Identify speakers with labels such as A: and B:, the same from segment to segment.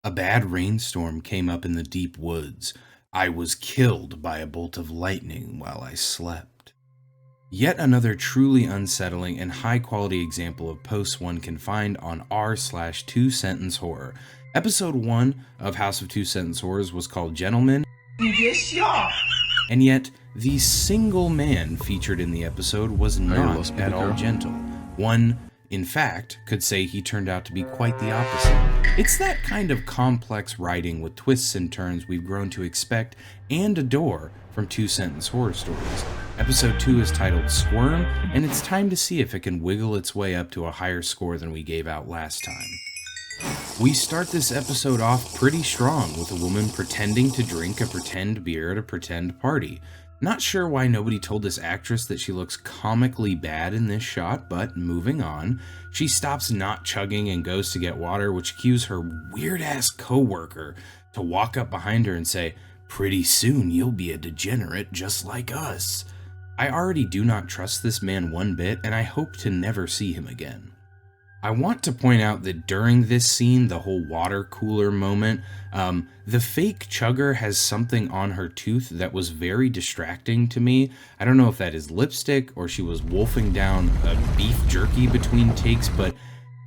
A: A bad rainstorm came up in the deep woods. I was killed by a bolt of lightning while I slept. Yet another truly unsettling and high-quality example of posts one can find on r/two-sentence horror. Episode 1 of House of Two-Sentence Horrors was called Gentlemen, and yet the single man featured in the episode was not at all gentle. One, in fact, could say he turned out to be quite the opposite. It's that kind of complex writing with twists and turns we've grown to expect and adore from two-sentence horror stories. Episode 2 is titled Squirm, and it's time to see if it can wiggle its way up to a higher score than we gave out last time. We start this episode off pretty strong with a woman pretending to drink a pretend beer at a pretend party. Not sure why nobody told this actress that she looks comically bad in this shot, but moving on. She stops not chugging and goes to get water, which cues her weird-ass co-worker to walk up behind her and say, "Pretty soon you'll be a degenerate just like us." I already do not trust this man one bit, and I hope to never see him again. I want to point out that during this scene, the whole water cooler moment, the fake chugger has something on her tooth that was very distracting to me. I don't know if that is lipstick or she was wolfing down a beef jerky between takes, but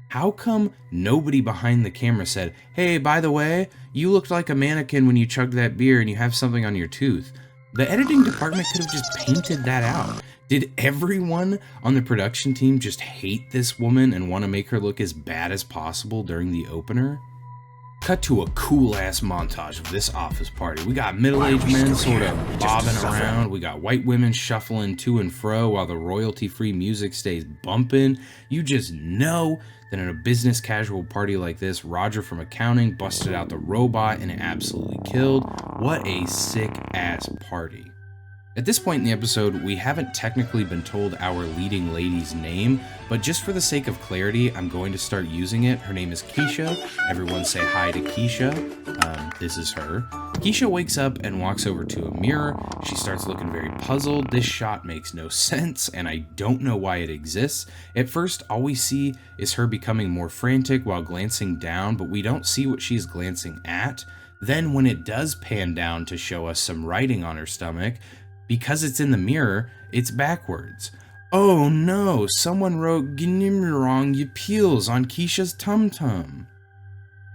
A: how come nobody behind the camera said, "Hey, by the way, you looked like a mannequin when you chugged that beer and you have something on your tooth"? The editing department could have just painted that out. Did everyone on the production team just hate this woman and want to make her look as bad as possible during the opener? Cut to a cool-ass montage of this office party. We got middle-aged men sort of bobbing around. We got white women shuffling to and fro while the royalty-free music stays bumping. You just know that in a business casual party like this, Roger from accounting busted out the robot and it absolutely killed. What a sick-ass party. At this point in the episode, we haven't technically been told our leading lady's name, but just for the sake of clarity, I'm going to start using it. Her name is Keisha. Everyone say hi to Keisha. This is her. Keisha wakes up and walks over to a mirror. She starts looking very puzzled. This shot makes no sense, and I don't know why it exists. At first, all we see is her becoming more frantic while glancing down, but we don't see what she's glancing at. Then when it does pan down to show us some writing on her stomach, because it's in the mirror, it's backwards. Oh no, someone wrote "Gnimrong you peels" on Keisha's tum-tum.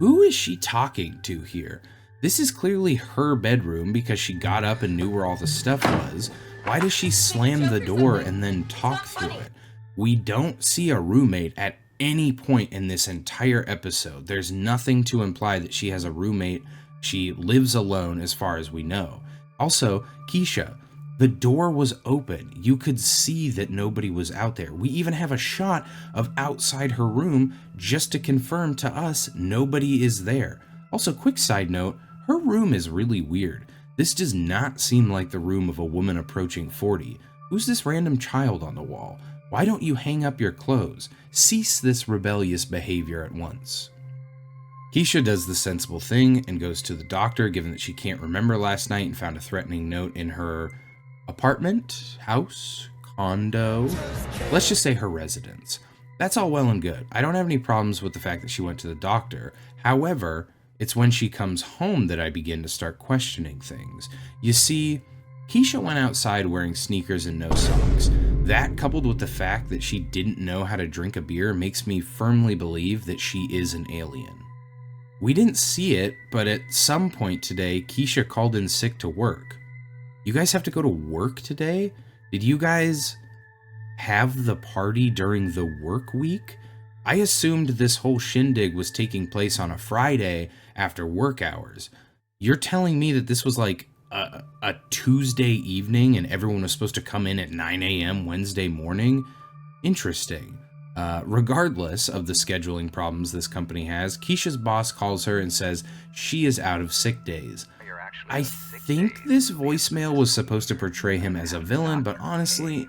A: Who is she talking to here? This is clearly her bedroom because she got up and knew where all the stuff was. Why does she slam the door and then talk through it? We don't see a roommate at any point in this entire episode. There's nothing to imply that she has a roommate. She lives alone as far as we know. Also, Keisha, the door was open. You could see that nobody was out there. We even have a shot of outside her room just to confirm to us nobody is there. Also, quick side note, her room is really weird. This does not seem like the room of a woman approaching 40. Who's this random child on the wall? Why don't you hang up your clothes? Cease this rebellious behavior at once. Keisha does the sensible thing and goes to the doctor, given that she can't remember last night and found a threatening note in her apartment, house, condo, let's just say her residence. That's all well and good. I don't have any problems with the fact that she went to the doctor. However, it's when she comes home that I begin to start questioning things. You see, Keisha went outside wearing sneakers and no socks. That, coupled with the fact that she didn't know how to drink a beer, makes me firmly believe that she is an alien. We didn't see it, but at some point today, Keisha called in sick to work. You guys have to go to work today? Did you guys have the party during the work week? I assumed this whole shindig was taking place on a Friday after work hours. You're telling me that this was like a Tuesday evening and everyone was supposed to come in at 9 a.m. Wednesday morning? Interesting. Regardless of the scheduling problems this company has, Keisha's boss calls her and says she is out of sick days. I think this voicemail was supposed to portray him as a villain, but honestly,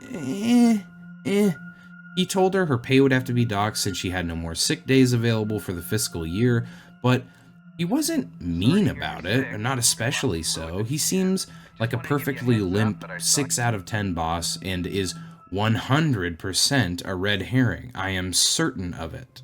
A: He told her pay would have to be docked since she had no more sick days available for the fiscal year, but he wasn't mean about it, or not especially so. He seems like a perfectly limp 6 out of 10 boss and is 100% a red herring. I am certain of it.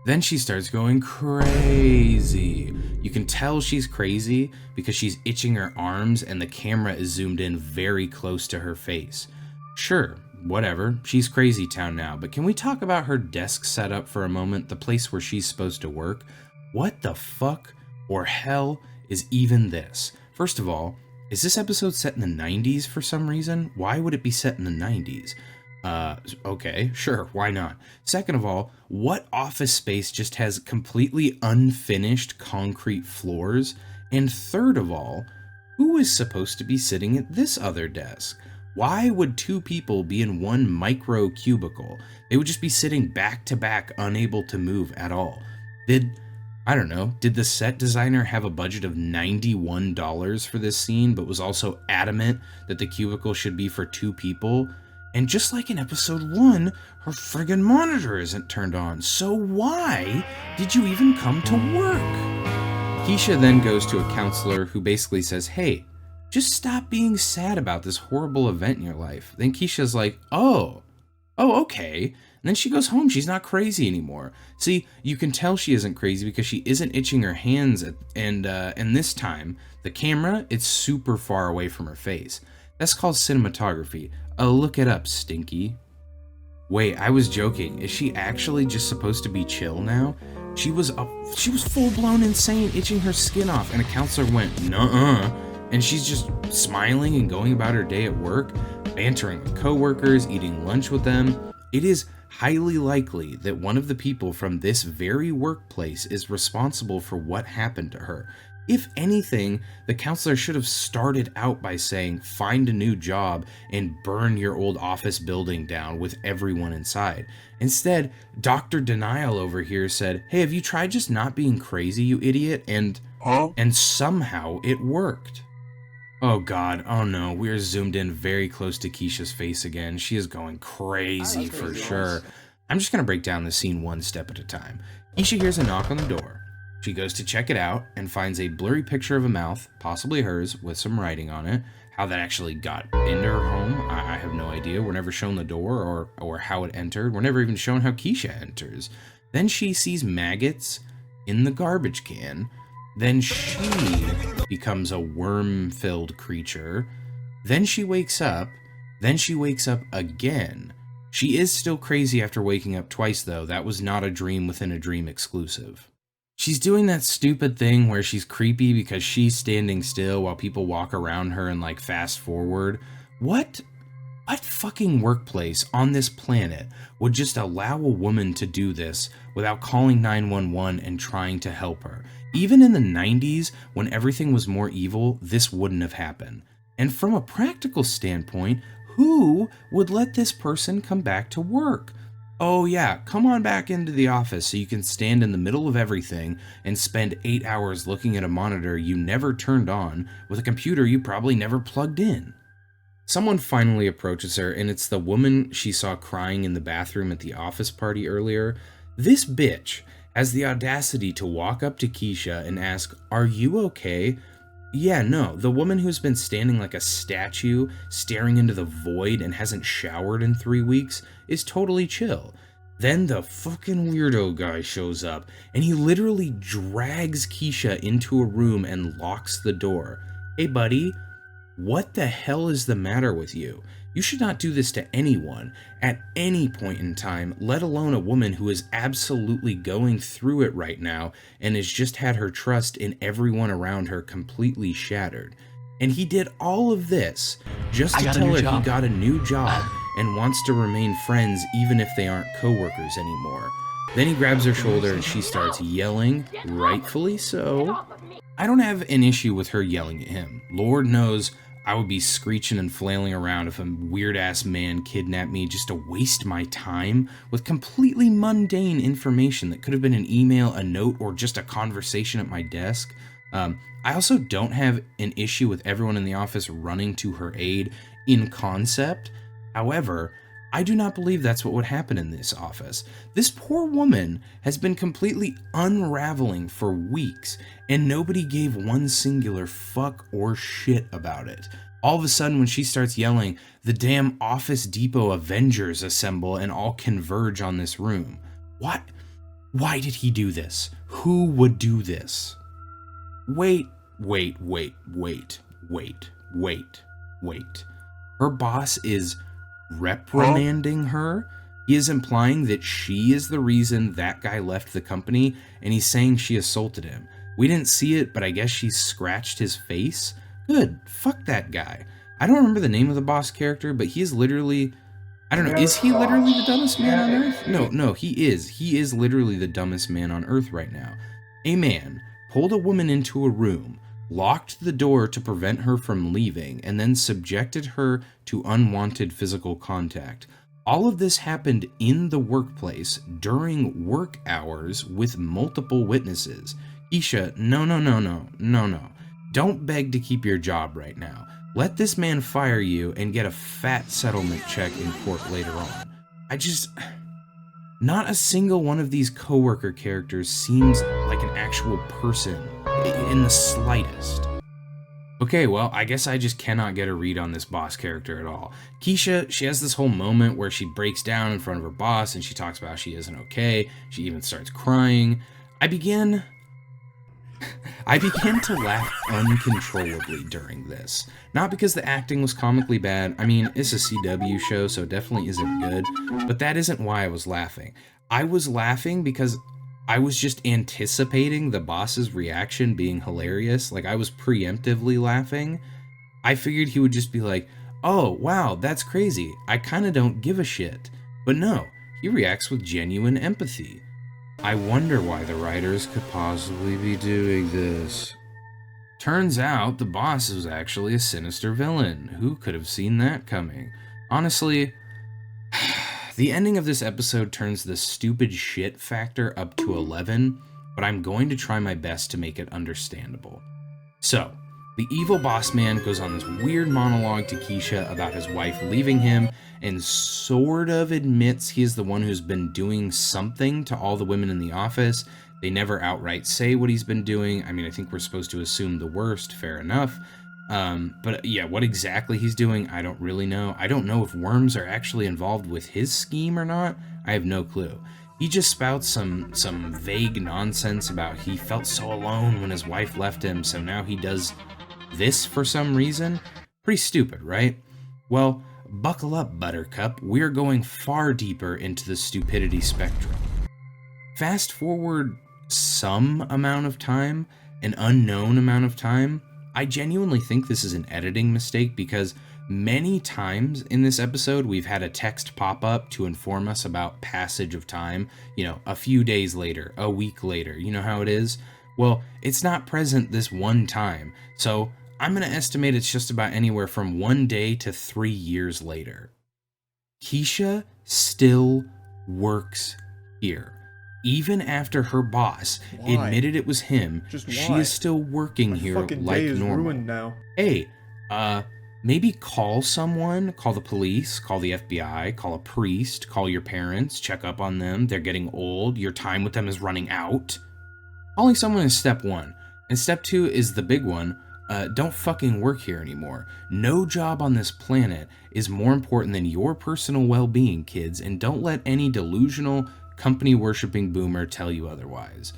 A: Then she starts going crazy. You can tell she's crazy because she's itching her arms and the camera is zoomed in very close to her face. Sure, whatever, she's crazy town now, but can we talk about her desk setup for a moment, the place where she's supposed to work? What the fuck or hell is even this? First of all, is this episode set in the 90s for some reason? Why would it be set in the 90s? Okay, sure, why not? Second of all, what office space just has completely unfinished concrete floors? And third of all, who is supposed to be sitting at this other desk? Why would two people be in one micro cubicle? They would just be sitting back to back, unable to move at all. I don't know, did the set designer have a budget of $91 for this scene, but was also adamant that the cubicle should be for two people? And just like in episode 1, her friggin' monitor isn't turned on, so why did you even come to work? Keisha then goes to a counselor who basically says, hey, just stop being sad about this horrible event in your life. Then Keisha's like, oh, okay. And then she goes home. She's not crazy anymore. See, you can tell she isn't crazy because she isn't itching her hands, and this time, the camera, it's super far away from her face. That's called cinematography. Look it up, Stinky. Wait, I was joking. Is she actually just supposed to be chill now? She was full-blown insane, itching her skin off, and a counselor went, nuh-uh. And she's just smiling and going about her day at work, bantering with coworkers, eating lunch with them. It is highly likely that one of the people from this very workplace is responsible for what happened to her. If anything, the counselor should have started out by saying, find a new job and burn your old office building down with everyone inside. Instead, Dr. Denial over here said, hey, have you tried just not being crazy, you idiot? And somehow it worked. Oh god, oh no, we're zoomed in very close to Keisha's face again. She is going crazy for sure. I'm just going to break down the scene one step at a time. Keisha hears a knock on the door. She goes to check it out and finds a blurry picture of a mouth, possibly hers, with some writing on it. How that actually got into her home, I have no idea. We're never shown the door or how it entered. We're never even shown how Keisha enters. Then she sees maggots in the garbage can. Then she becomes a worm-filled creature. Then she wakes up. Then she wakes up again. She is still crazy after waking up twice, though. That was not a dream within a dream exclusive. She's doing that stupid thing where she's creepy because she's standing still while people walk around her and like fast forward. What fucking workplace on this planet would just allow a woman to do this without calling 911 and trying to help her? Even in the 90s, when everything was more evil, this wouldn't have happened. And from a practical standpoint, who would let this person come back to work? Oh yeah, come on back into the office so you can stand in the middle of everything and spend 8 hours looking at a monitor you never turned on with a computer you probably never plugged in. Someone finally approaches her, and it's the woman she saw crying in the bathroom at the office party earlier. This bitch has the audacity to walk up to Keisha and ask, "Are you okay?" Yeah, no, the woman who's been standing like a statue, staring into the void and hasn't showered in 3 weeks, is totally chill. Then the fucking weirdo guy shows up, and he literally drags Keisha into a room and locks the door. Hey buddy, what the hell is the matter with you? You should not do this to anyone, at any point in time, let alone a woman who is absolutely going through it right now and has just had her trust in everyone around her completely shattered. And he did all of this just to tell her he got a new job and wants to remain friends even if they aren't coworkers anymore. Then he grabs her shoulder and she starts yelling, rightfully so. I don't have an issue with her yelling at him. Lord knows I would be screeching and flailing around if a weird-ass man kidnapped me just to waste my time with completely mundane information that could have been an email, a note, or just a conversation at my desk. I also don't have an issue with everyone in the office running to her aid in concept. However, I do not believe that's what would happen in this office. This poor woman has been completely unraveling for weeks, and nobody gave one singular fuck or shit about it. All of a sudden, when she starts yelling, the damn Office Depot Avengers assemble and all converge on this room. What? Why did he do this? Who would do this? Wait, wait, wait, wait, wait, wait, wait. Her boss is reprimanding her. He is implying that she is the reason that guy left the company, and he's saying she assaulted him. We didn't see it, but I guess she scratched his face. Good. Fuck that guy. I don't remember the name of the boss character, but he is literally... I don't know, is he literally the dumbest man on Earth? No, he is. He is literally the dumbest man on Earth right now. A man pulled a woman into a room, locked the door to prevent her from leaving, and then subjected her to unwanted physical contact. All of this happened in the workplace during work hours with multiple witnesses. Keisha, no. Don't beg to keep your job right now. Let this man fire you and get a fat settlement check in court later on. Not a single one of these coworker characters seems like an actual person in the slightest. Okay, well, I guess I just cannot get a read on this boss character at all. Keisha, she has this whole moment where she breaks down in front of her boss and she talks about how she isn't okay. She even starts crying. I began to laugh uncontrollably during this. Not because the acting was comically bad. I mean, it's a CW show, so it definitely isn't good. But that isn't why I was laughing. I was laughing because I was just anticipating the boss's reaction being hilarious. Like, I was preemptively laughing. I figured he would just be like, oh, wow, that's crazy. I kind of don't give a shit. But no, he reacts with genuine empathy. I wonder why the writers could possibly be doing this. Turns out the boss was actually a sinister villain. Who could have seen that coming? Honestly, the ending of this episode turns the stupid shit factor up to 11, but I'm going to try my best to make it understandable. So, the evil boss man goes on this weird monologue to Keisha about his wife leaving him and sort of admits he is the one who's been doing something to all the women in the office. They never outright say what he's been doing. I mean, I think we're supposed to assume the worst, fair enough. But yeah, what exactly he's doing, I don't really know. I don't know if worms are actually involved with his scheme or not. I have no clue. He just spouts some vague nonsense about he felt so alone when his wife left him, so now he does this for some reason. Pretty stupid, right? Well, buckle up, Buttercup. We're going far deeper into the stupidity spectrum. Fast forward some amount of time, an unknown amount of time. I genuinely think this is an editing mistake because many times in this episode we've had a text pop up to inform us about passage of time. You know, a few days later, a week later. You know how it is? Well, it's not present this one time, so I'm going to estimate it's just about anywhere from 1 day to 3 years later. Keisha still works here. Even after her boss admitted it was him, she is still working here like normal. Now. Hey, maybe call someone, call the police, call the FBI, call a priest, call your parents, check up on them. They're getting old. Your time with them is running out. Calling someone is step one. And step two is the big one. Don't fucking work here anymore. No job on this planet is more important than your personal well-being, kids, and don't let any delusional, company-worshipping boomer tell you otherwise.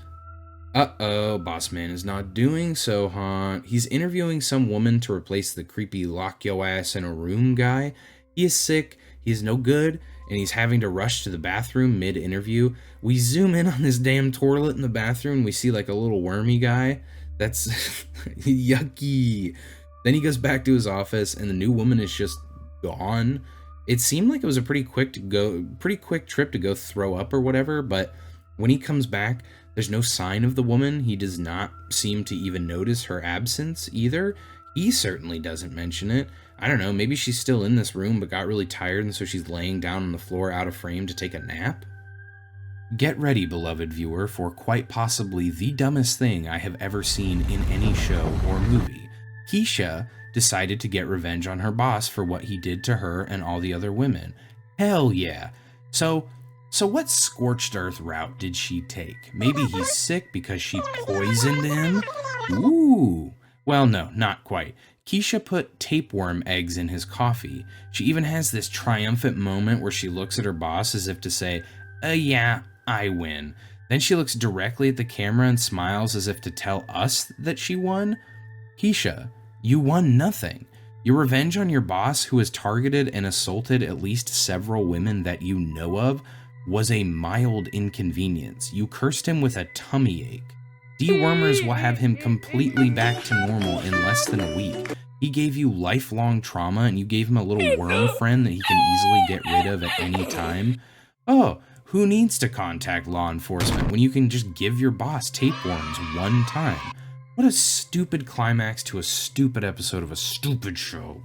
A: Uh-oh, boss man is not doing so hot. He's interviewing some woman to replace the creepy lock-yo-ass-in-a-room guy. He is sick, he is no good, and he's having to rush to the bathroom mid-interview. We zoom in on this damn toilet in the bathroom, we see like a little wormy guy. That's yucky. Then he goes back to his office and the new woman is just gone. It seemed like it was a pretty quick trip to go throw up or whatever, but when he comes back, there's no sign of the woman. He does not seem to even notice her absence either. He certainly doesn't mention it. I don't know, maybe she's still in this room but got really tired and so she's laying down on the floor out of frame to take a nap. Get ready, beloved viewer, for quite possibly the dumbest thing I have ever seen in any show or movie. Keisha decided to get revenge on her boss for what he did to her and all the other women. Hell yeah. So what scorched earth route did she take? Maybe he's sick because she poisoned him? Ooh. Well, no, not quite. Keisha put tapeworm eggs in his coffee. She even has this triumphant moment where she looks at her boss as if to say, yeah, I win. Then she looks directly at the camera and smiles as if to tell us that she won. Keisha, you won nothing. Your revenge on your boss, who has targeted and assaulted at least several women that you know of, was a mild inconvenience. You cursed him with a tummy ache. Dewormers will have him completely back to normal in less than a week. He gave you lifelong trauma, and you gave him a little worm friend that he can easily get rid of at any time. Oh, who needs to contact law enforcement when you can just give your boss tapeworms one time? What a stupid climax to a stupid episode of a stupid show.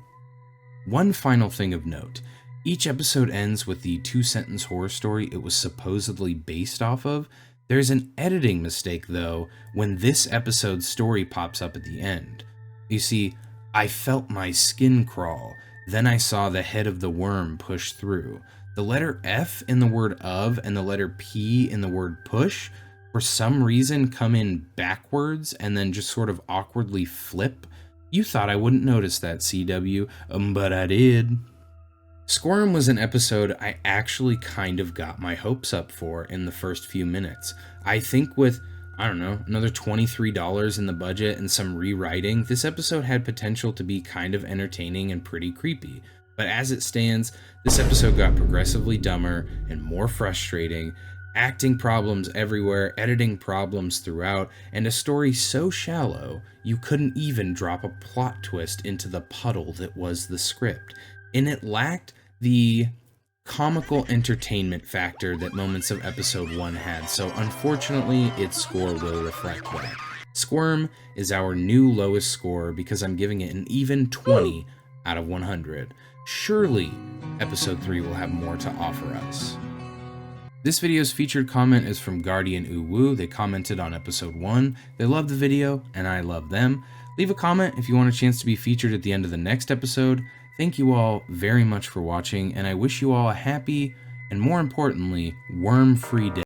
A: One final thing of note. Each episode ends with the 2-sentence horror story it was supposedly based off of. There's an editing mistake, though, when this episode's story pops up at the end. You see, I felt my skin crawl. Then I saw the head of the worm push through. The letter F in the word of and the letter P in the word push, for some reason, come in backwards and then just sort of awkwardly flip. You thought I wouldn't notice that, CW, but I did. Squirm was an episode I actually kind of got my hopes up for in the first few minutes. I think with, I don't know, another $23 in the budget and some rewriting, this episode had potential to be kind of entertaining and pretty creepy. But as it stands, this episode got progressively dumber and more frustrating, acting problems everywhere, editing problems throughout, and a story so shallow you couldn't even drop a plot twist into the puddle that was the script. And it lacked the comical entertainment factor that moments of episode 1 had, so unfortunately its score will reflect that. Squirm is our new lowest score because I'm giving it an even 20 out of 100. Surely episode 3 will have more to offer us. This video's featured comment is from Guardian Uwu. They commented on episode 1. They love the video, and I love them. Leave a comment if you want a chance to be featured at the end of the next episode. Thank you all very much for watching, and I wish you all a happy, and more importantly, worm-free day.